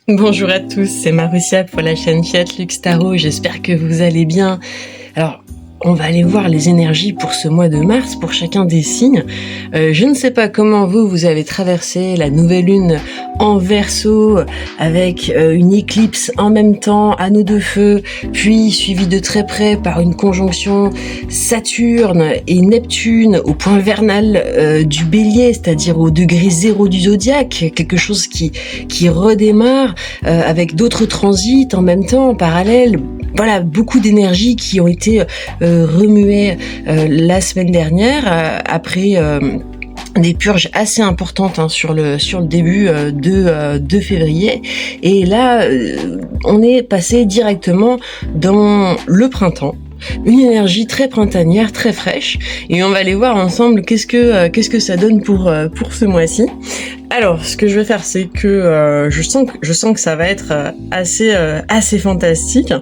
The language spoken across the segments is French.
Bonjour à tous, c'est Marussia pour la chaîne Fiat Lux Tarot, j'espère que vous allez bien. Alors, on va aller voir les énergies pour ce mois de mars, pour chacun des signes. Je ne sais pas comment vous avez traversé la nouvelle lune en Verseau, avec une éclipse en même temps, anneau de feu, puis suivi de très près par une conjonction Saturne et Neptune au point vernal du Bélier, c'est-à-dire au degré 0 du zodiaque, quelque chose qui redémarre avec d'autres transits en même temps, en parallèle. Voilà, beaucoup d'énergies qui ont été remuées la semaine dernière après des purges assez importantes sur le début de février, et là on est passé directement dans le printemps, une énergie très printanière, très fraîche, et on va aller voir ensemble qu'est-ce que ça donne pour ce mois-ci. Alors, ce que je vais faire, c'est que je sens que ça va être assez fantastique.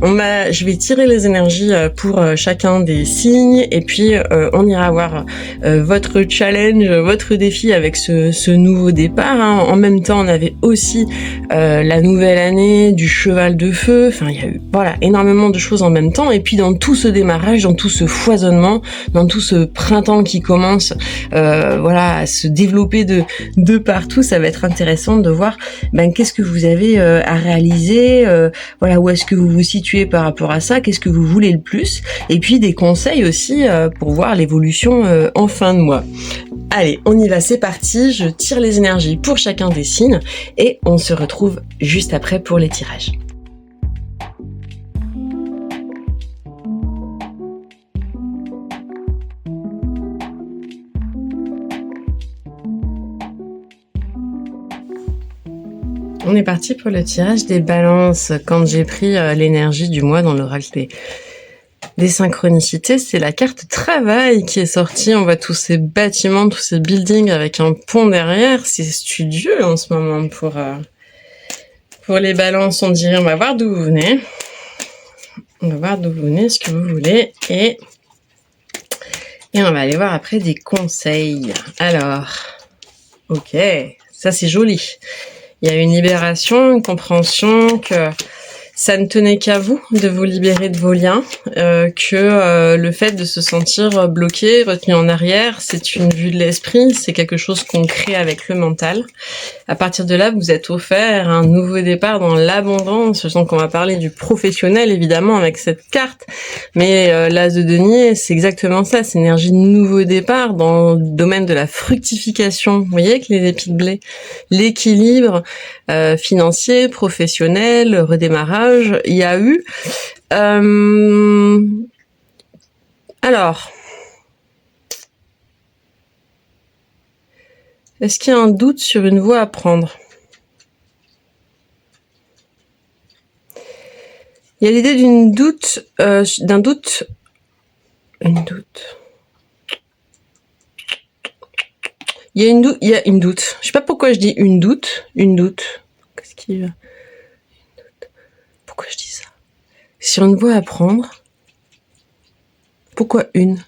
Je vais tirer les énergies pour chacun des signes, et puis on ira voir votre challenge, votre défi avec ce nouveau départ. En même temps, on avait aussi la nouvelle année du cheval de feu. Enfin, il y a eu énormément de choses en même temps. Et puis dans tout ce démarrage, dans tout ce foisonnement, dans tout ce printemps qui commence, à se développer de partout, ça va être intéressant de voir qu'est-ce que vous avez à réaliser, où est-ce que vous vous situez par rapport à ça, qu'est-ce que vous voulez le plus, et puis des conseils aussi pour voir l'évolution en fin de mois. Allez, on y va, c'est parti, je tire les énergies pour chacun des signes et on se retrouve juste après pour les tirages. On est parti pour le tirage des balances. Quand j'ai pris l'énergie du mois dans l'oracle des synchronicités, c'est la carte travail qui est sortie. On voit tous ces bâtiments, tous ces buildings avec un pont derrière. C'est studieux en ce moment pour les balances. On dirait, on va voir d'où vous venez. On va voir d'où vous venez, ce que vous voulez. Et on va aller voir après des conseils. Alors, ok, ça c'est joli. Il y a une libération, une compréhension que ça ne tenait qu'à vous de vous libérer de vos liens, que le fait de se sentir bloqué, retenu en arrière, c'est une vue de l'esprit, c'est quelque chose qu'on crée avec le mental. À partir de là, vous êtes offert un nouveau départ dans l'abondance. Je sens qu'on va parler du professionnel, évidemment, avec cette carte. Mais l'as de denier, c'est exactement ça, c'est énergie de nouveau départ dans le domaine de la fructification. Vous voyez, avec les épis de blé, l'équilibre financier, professionnel, redémarrage. Il y a eu... Alors... Est-ce qu'il y a un doute sur une voie à prendre? Il y a l'idée d'un doute. Une doute. Il y a une doute. Je sais pas pourquoi je dis une doute. Qu'est-ce qui va? Pourquoi je dis ça? Sur une voie à prendre. Pourquoi une?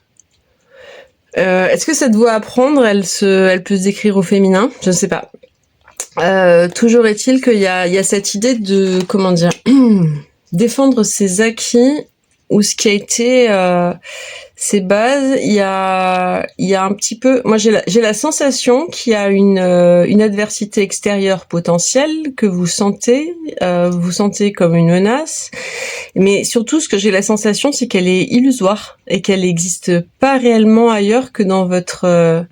Est-ce que cette voie à prendre, elle peut se décrire au féminin? Je ne sais pas. Toujours est-il qu'il y a cette idée de, comment dire, défendre ses acquis ou ce qui a été ses bases. Il y a un petit peu, moi j'ai la sensation qu'il y a une adversité extérieure potentielle que vous sentez comme une menace, mais surtout ce que j'ai la sensation, c'est qu'elle est illusoire et qu'elle n'existe pas réellement ailleurs que dans votre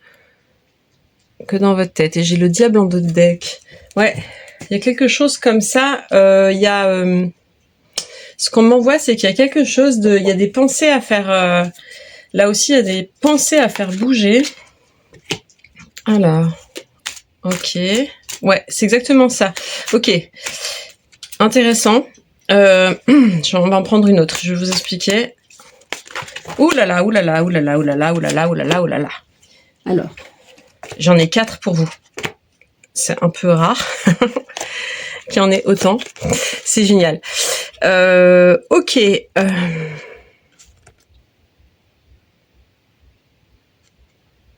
tête. Et j'ai le diable en dos de deck. Ouais, il y a quelque chose comme ça. Ce qu'on m'envoie, c'est qu'il y a quelque chose il y a des pensées à faire. Là aussi, il y a des pensées à faire bouger. Alors, ok. Ouais, c'est exactement ça. Ok. Intéressant. On va en prendre une autre. Je vais vous expliquer. Ouh là là, ouh là là, ouh là là, ouh là là, ouh là là, ouh là là, ouh là là. Alors, j'en ai 4 pour vous. C'est un peu rare qu'il y en ait autant. C'est génial. Ok.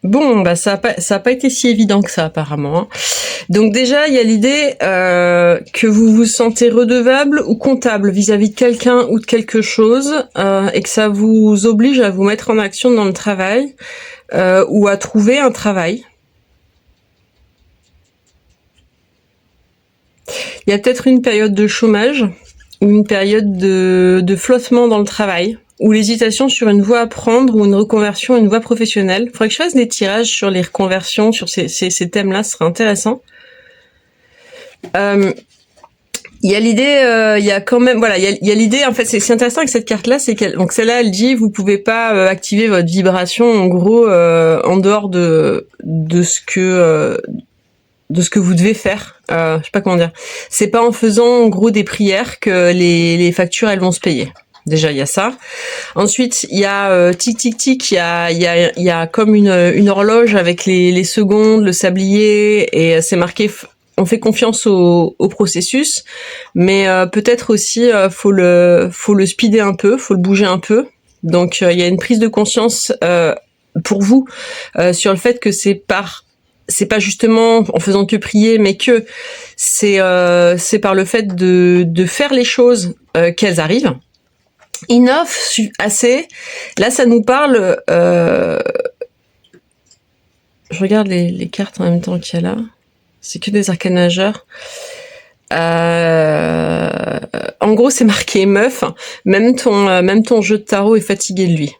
Bon, bah ça a pas été si évident que ça apparemment, hein. Donc déjà, il y a l'idée que vous vous sentez redevable ou comptable vis-à-vis de quelqu'un ou de quelque chose, et que ça vous oblige à vous mettre en action dans le travail ou à trouver un travail. Il y a peut-être une période de chômage ou une période de flottement dans le travail, ou l'hésitation sur une voie à prendre ou une reconversion, une voie professionnelle. Il faudrait que je fasse des tirages sur les reconversions, sur ces thèmes-là, ce serait intéressant. Il y a l'idée, il y a quand même, voilà, il y a l'idée, en fait, c'est intéressant avec cette carte-là, c'est qu'elle, donc celle-là, elle dit, vous pouvez pas activer votre vibration, en gros, en dehors de ce que vous devez faire. Je sais pas comment dire. C'est pas en faisant, en gros, des prières que les factures, elles vont se payer. Déjà, il y a ça. Ensuite, il y a tic tic tic, il y a comme une horloge avec les secondes, le sablier, et c'est marqué. On fait confiance au processus, mais peut-être aussi faut le speeder un peu, faut le bouger un peu. Donc il y a une prise de conscience pour vous sur le fait que c'est pas justement en faisant que prier, mais que c'est par le fait de faire les choses qu'elles arrivent. Enough, assez. Là, ça nous parle. Je regarde les cartes en même temps qu'il y a là. C'est que des arcanes nageurs. En gros, c'est marqué meuf. Même ton jeu de tarot est fatigué de lui.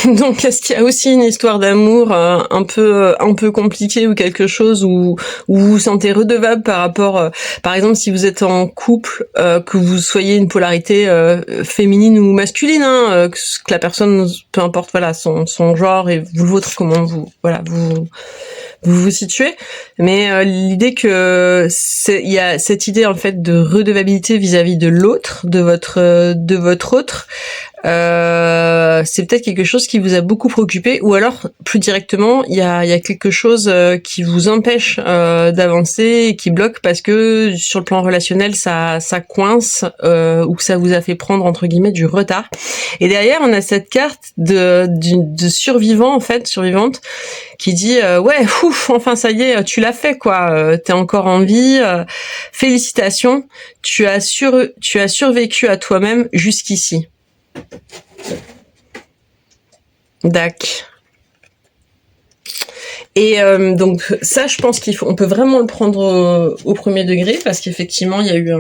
Donc, est-ce qu'il y a aussi une histoire d'amour un peu compliquée ou quelque chose où vous vous sentez redevable par rapport, par exemple, si vous êtes en couple, que vous soyez une polarité féminine ou masculine, hein, que la personne, peu importe, voilà, son genre et vous le vôtre, comment vous vous situez, mais l'idée que il y a cette idée en fait de redevabilité vis-à-vis de l'autre, de votre autre. C'est peut-être quelque chose qui vous a beaucoup préoccupé, ou alors plus directement, il y a quelque chose qui vous empêche d'avancer et qui bloque parce que sur le plan relationnel ça coince ou que ça vous a fait prendre entre guillemets du retard. Et derrière, on a cette carte de survivant en fait, survivante, qui dit ouais, ouf, enfin ça y est, tu l'as fait quoi, t'es encore en vie, félicitations, tu as survécu à toi-même jusqu'ici. Dac. Et donc ça, je pense on peut vraiment le prendre au premier degré parce qu'effectivement, il y a eu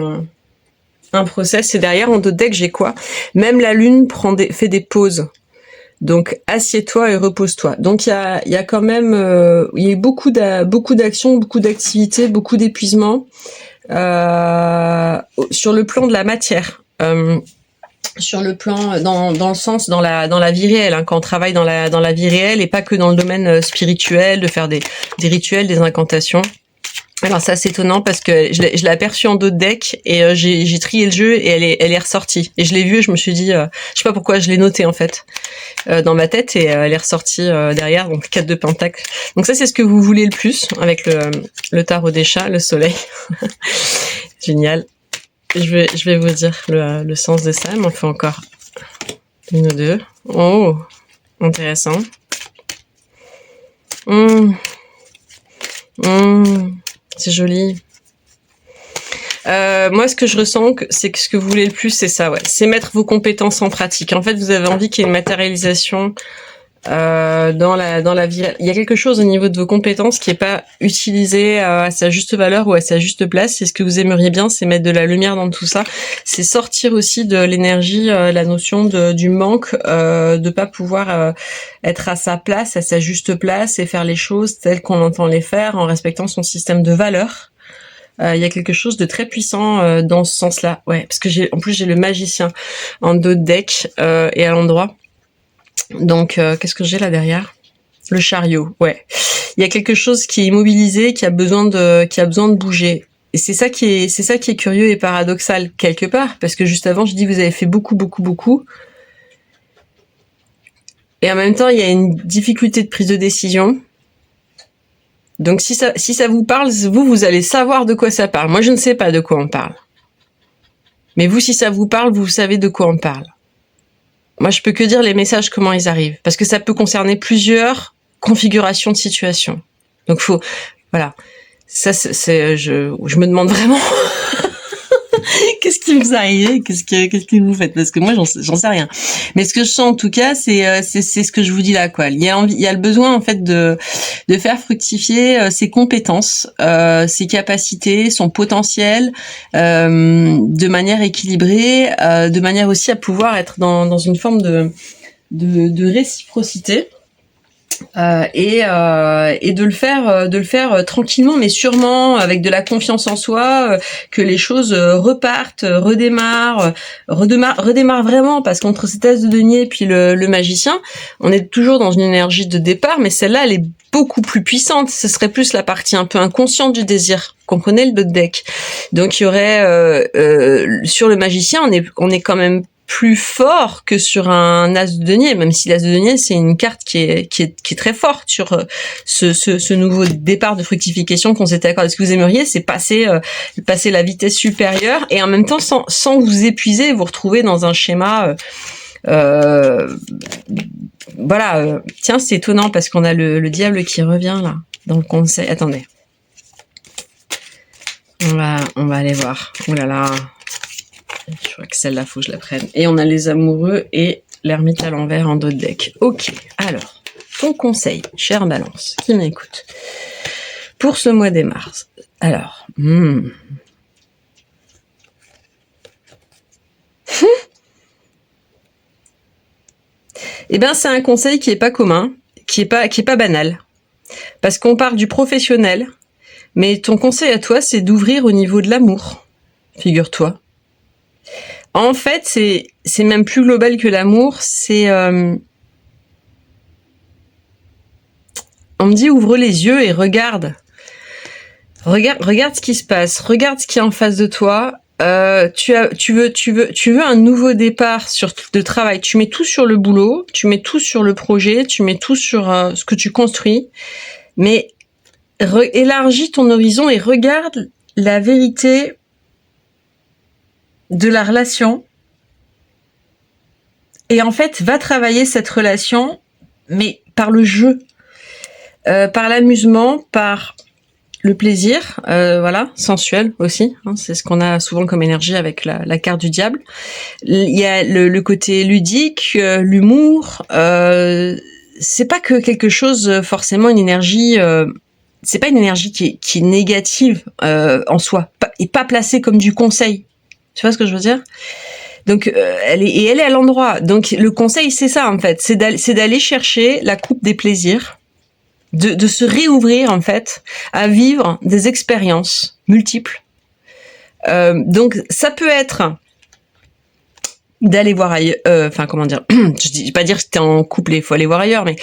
un process. Et derrière, en dos de deck, j'ai quoi? Même la lune fait des pauses. Donc assieds-toi et repose-toi. Donc il y a quand même il y a eu beaucoup d'actions, beaucoup d'activités, beaucoup d'épuisement sur le plan de la matière. Sur le plan dans le sens dans la vie réelle, hein, quand on travaille dans la vie réelle et pas que dans le domaine spirituel, de faire des rituels, des incantations. Alors ça c'est étonnant parce que je l'ai aperçue en dos de deck et j'ai trié le jeu et elle est ressortie et je l'ai vue et je me suis dit je sais pas pourquoi je l'ai notée en fait dans ma tête et elle est ressortie derrière, donc 4 de pentacle. Donc ça c'est ce que vous voulez le plus avec le tarot des chats, le soleil. Génial. Je vais vous dire le sens de ça, il m'en fait encore une ou deux. Oh, intéressant. C'est joli. Moi, ce que je ressens, c'est que ce que vous voulez le plus, c'est ça, ouais. C'est mettre vos compétences en pratique. En fait, vous avez envie qu'il y ait une matérialisation dans la vie. Il y a quelque chose au niveau de vos compétences qui est pas utilisé à sa juste valeur ou à sa juste place. Et ce que vous aimeriez bien, c'est mettre de la lumière dans tout ça. C'est sortir aussi de l'énergie, la notion du manque, de pas pouvoir être à sa place, à sa juste place et faire les choses telles qu'on entend les faire en respectant son système de valeurs. Il y a quelque chose de très puissant dans ce sens-là. Ouais, parce que en plus j'ai le magicien en dos de deck et à l'endroit. Donc, qu'est-ce que j'ai là derrière? Le chariot, ouais. Il y a quelque chose qui est immobilisé, qui a besoin de bouger. Et c'est ça qui est curieux et paradoxal quelque part, parce que juste avant, je dis vous avez fait beaucoup, beaucoup, beaucoup. Et en même temps, il y a une difficulté de prise de décision. Donc, si ça vous parle, vous allez savoir de quoi ça parle. Moi, je ne sais pas de quoi on parle. Mais vous, si ça vous parle, vous savez de quoi on parle. Moi, je peux que dire les messages, comment ils arrivent. Parce que ça peut concerner plusieurs configuration de situation. Donc voilà. Ça, je me demande vraiment qu'est-ce qui vous arrive, qu'est-ce que vous faites, parce que moi j'en sais rien. Mais ce que je sens en tout cas, c'est ce que je vous dis là, quoi. Il y a le besoin en fait de faire fructifier ses compétences, ses capacités, son potentiel, de manière équilibrée, de manière aussi à pouvoir être dans une forme de réciprocité. Et de le faire tranquillement mais sûrement, avec de la confiance en soi, que les choses repartent, redémarrent vraiment, parce qu'entre cet as de denier et puis le magicien, on est toujours dans une énergie de départ, mais celle-là elle est beaucoup plus puissante. Ce serait plus la partie un peu inconsciente du désir. Comprenez le deck. Donc il y aurait sur le magicien, on est quand même plus fort que sur un as de denier, même si l'as de denier c'est une carte qui est très forte sur ce nouveau départ de fructification qu'on s'était accordé. Ce que vous aimeriez, c'est passer la vitesse supérieure et en même temps sans vous épuiser, vous retrouver dans un schéma. Voilà. Tiens, c'est étonnant parce qu'on a le diable qui revient là dans le conseil. Attendez, on va aller voir. Oh là là. Je crois que celle-là, faut que je la prenne. Et on a les amoureux et l'ermite à l'envers en dos de deck. Ok, alors, ton conseil, chère Balance, qui m'écoute, pour ce mois des mars. Alors, eh ben, c'est un conseil qui est pas commun, qui est pas banal. Parce qu'on part du professionnel, mais ton conseil à toi, c'est d'ouvrir au niveau de l'amour. Figure-toi. En fait, c'est même plus global que l'amour. C'est on me dit ouvre les yeux et regarde ce qui se passe, regarde ce qui est en face de toi. Tu veux un nouveau départ de travail. Tu mets tout sur le boulot, tu mets tout sur le projet, tu mets tout sur ce que tu construis. Mais élargis ton horizon et regarde la vérité de la relation. Et en fait, va travailler cette relation, mais par le jeu, par l'amusement, par le plaisir, voilà, sensuel aussi. Hein, c'est ce qu'on a souvent comme énergie avec la carte du diable. Il y a le côté ludique, l'humour. C'est pas que quelque chose, forcément une énergie. C'est pas une énergie qui est négative en soi, et pas placée comme du conseil. Tu vois ce que je veux dire ? Donc elle est à l'endroit. Donc le conseil c'est ça en fait, c'est d'aller chercher la coupe des plaisirs, de se réouvrir en fait à vivre des expériences multiples. Donc ça peut être d'aller voir ailleurs, comment dire, je dis pas dire que t'es en couple et il faut aller voir ailleurs, mais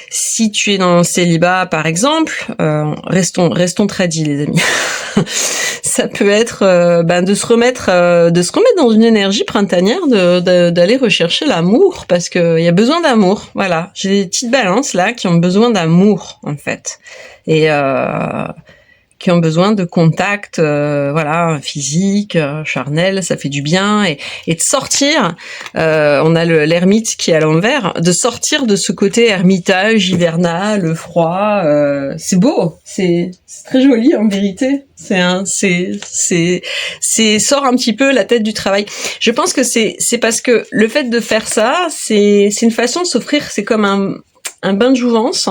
si tu es dans le célibat par exemple, restons tradis les amis. Ça peut être de se remettre dans une énergie printanière, d'aller rechercher l'amour, parce que il y a besoin d'amour. Voilà, j'ai des petites balances là qui ont besoin d'amour en fait, et qui ont besoin de contact, voilà, physique, charnel, ça fait du bien, et de sortir. On a l'ermite qui est à l'envers, de sortir de ce côté ermitage hivernal, froid. C'est beau, c'est très joli en vérité. C'est sort un petit peu la tête du travail. Je pense que c'est parce que le fait de faire ça, c'est une façon de s'offrir. C'est comme un bain de jouvence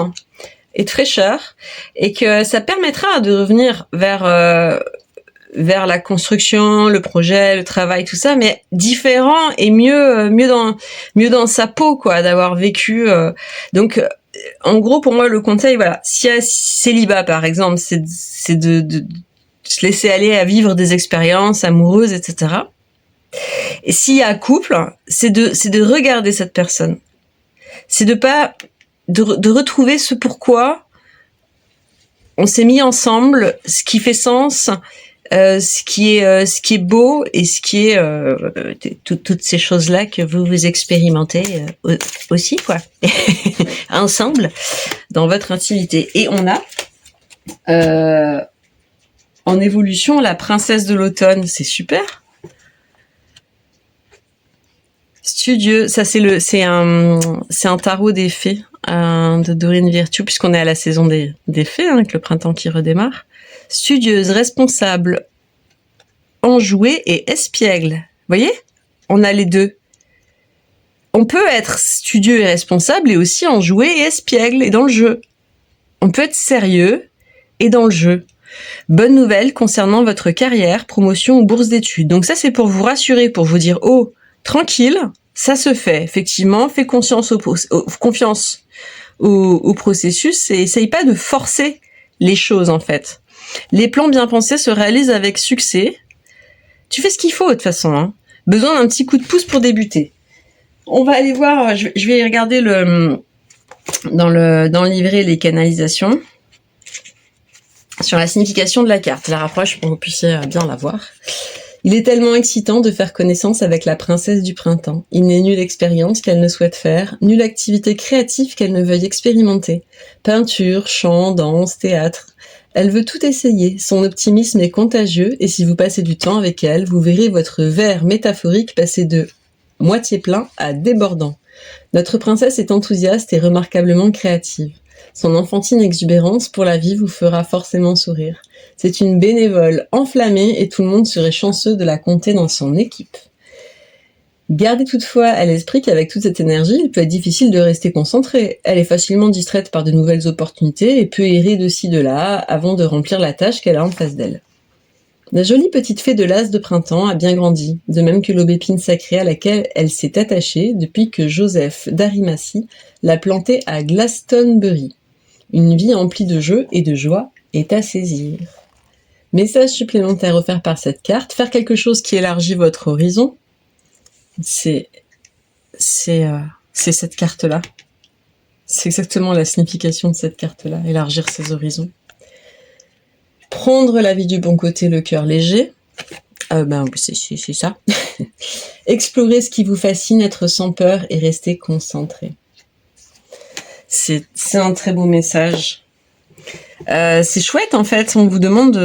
et de fraîcheur, et que ça permettra de revenir vers la construction, le projet, le travail, tout ça, mais différent et mieux dans sa peau, quoi, d'avoir vécu. Donc, en gros, pour moi, le conseil, voilà, s'il y a célibat, par exemple, c'est de se laisser aller à vivre des expériences amoureuses, etc. Et s'il y a couple, c'est de regarder cette personne. C'est de retrouver ce pourquoi on s'est mis ensemble, ce qui fait sens, ce qui est beau, et ce qui est toutes ces choses-là que vous expérimentez aussi, quoi, ensemble, dans votre intimité. Et on a en évolution la princesse de l'automne, c'est super. Studieux, ça c'est un tarot des fées de Dorine Virtue, puisqu'on est à la saison des fées, avec le printemps qui redémarre. Studieuse, responsable, enjouée et espiègle. Vous voyez ? On a les deux. On peut être studieux et responsable et aussi enjoué et espiègle et dans le jeu. On peut être sérieux et dans le jeu. Bonne nouvelle concernant votre carrière, promotion ou bourse d'études. Donc ça, c'est pour vous rassurer, pour vous dire, oh, tranquille, ça se fait. Effectivement, fais confiance au processus et essaye pas de forcer les choses, en fait. Les plans bien pensés se réalisent avec succès. Tu fais ce qu'il faut, de toute façon, hein. Besoin d'un petit coup de pouce pour débuter. On va aller voir, je vais regarder dans le livret les canalisations sur la signification de la carte. Je la rapproche pour que vous puissiez bien la voir. Il est tellement excitant de faire connaissance avec la princesse du printemps. Il n'est nulle expérience qu'elle ne souhaite faire, nulle activité créative qu'elle ne veuille expérimenter. Peinture, chant, danse, théâtre. Elle veut tout essayer. Son optimisme est contagieux et si vous passez du temps avec elle, vous verrez votre verre métaphorique passer de moitié plein à débordant. Notre princesse est enthousiaste et remarquablement créative. Son enfantine exubérance pour la vie vous fera forcément sourire. C'est une bénévole enflammée et tout le monde serait chanceux de la compter dans son équipe. Gardez toutefois à l'esprit qu'avec toute cette énergie, il peut être difficile de rester concentré. Elle est facilement distraite par de nouvelles opportunités et peut errer de ci de là avant de remplir la tâche qu'elle a en face d'elle. La jolie petite fée de l'as de printemps a bien grandi, de même que l'aubépine sacrée à laquelle elle s'est attachée depuis que Joseph d'Arimathie l'a plantée à Glastonbury. Une vie emplie de jeux et de joie est à saisir. Message supplémentaire offert par cette carte, faire quelque chose qui élargit votre horizon. C'est cette carte-là. C'est exactement la signification de cette carte-là, élargir ses horizons. Prendre la vie du bon côté, le cœur léger. C'est ça. Explorer ce qui vous fascine, être sans peur et rester concentré. C'est un très beau message. C'est chouette en fait. On vous demande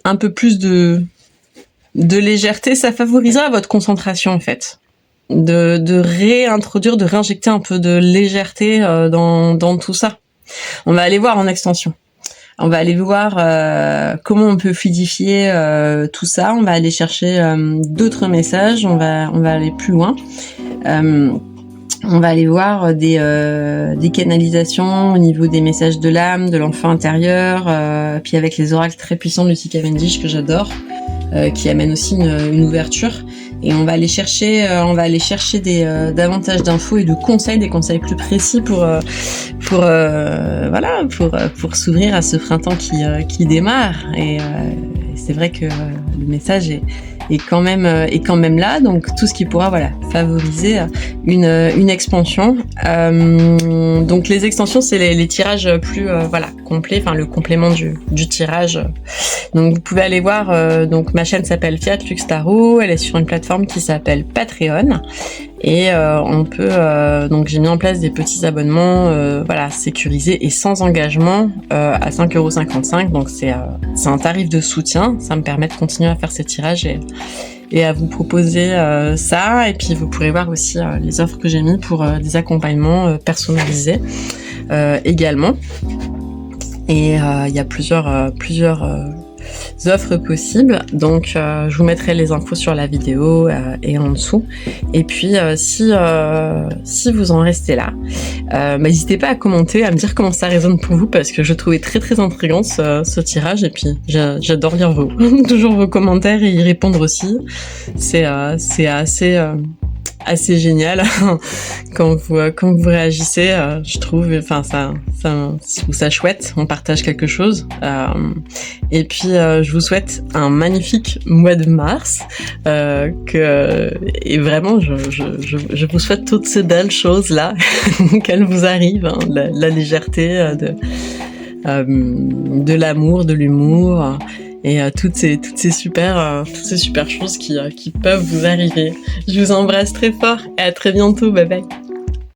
un peu plus de légèreté. Ça favorisera votre concentration en fait. De réintroduire, de réinjecter un peu de légèreté dans tout ça. On va aller voir en extension. On va aller voir comment on peut fluidifier tout ça. On va aller chercher d'autres messages. On va aller plus loin. On va aller voir des canalisations au niveau des messages de l'âme, de l'enfant intérieur, puis avec les oracles très puissants de Lucy Cavendish que j'adore, qui amènent aussi une ouverture. Et on va aller chercher davantage d'infos et de conseils, des conseils plus précis pour s'ouvrir à ce printemps qui démarre. Et c'est vrai que le message est quand même là, donc tout ce qui pourra favoriser une expansion. Donc les extensions, c'est les tirages plus complets, enfin le complément du tirage. Donc vous pouvez aller voir, donc ma chaîne s'appelle Fiat Lux Tarot, elle est sur une plateforme qui s'appelle Patreon. Et on peut donc j'ai mis en place des petits abonnements sécurisés et sans engagement à 5,55 €. Donc c'est un tarif de soutien, ça me permet de continuer à faire ces tirages et à vous proposer ça. Et puis vous pourrez voir aussi les offres que j'ai mis pour des accompagnements personnalisés également. Et il y a plusieurs offres possibles, donc je vous mettrai les infos sur la vidéo et en dessous. Et puis si vous en restez là, n'hésitez pas à commenter, à me dire comment ça résonne pour vous, parce que je trouvais très très intriguant ce tirage, et puis j'adore lire toujours vos commentaires et y répondre aussi. C'est assez génial quand vous réagissez, je trouve. Enfin je trouve ça chouette, on partage quelque chose. Et puis je vous souhaite un magnifique mois de mars, et vraiment je vous souhaite toutes ces belles choses là qu'elles vous arrivent, hein, la légèreté, de l'amour, de l'humour. Et toutes ces super choses qui peuvent vous arriver. Je vous embrasse très fort et à très bientôt. Bye bye.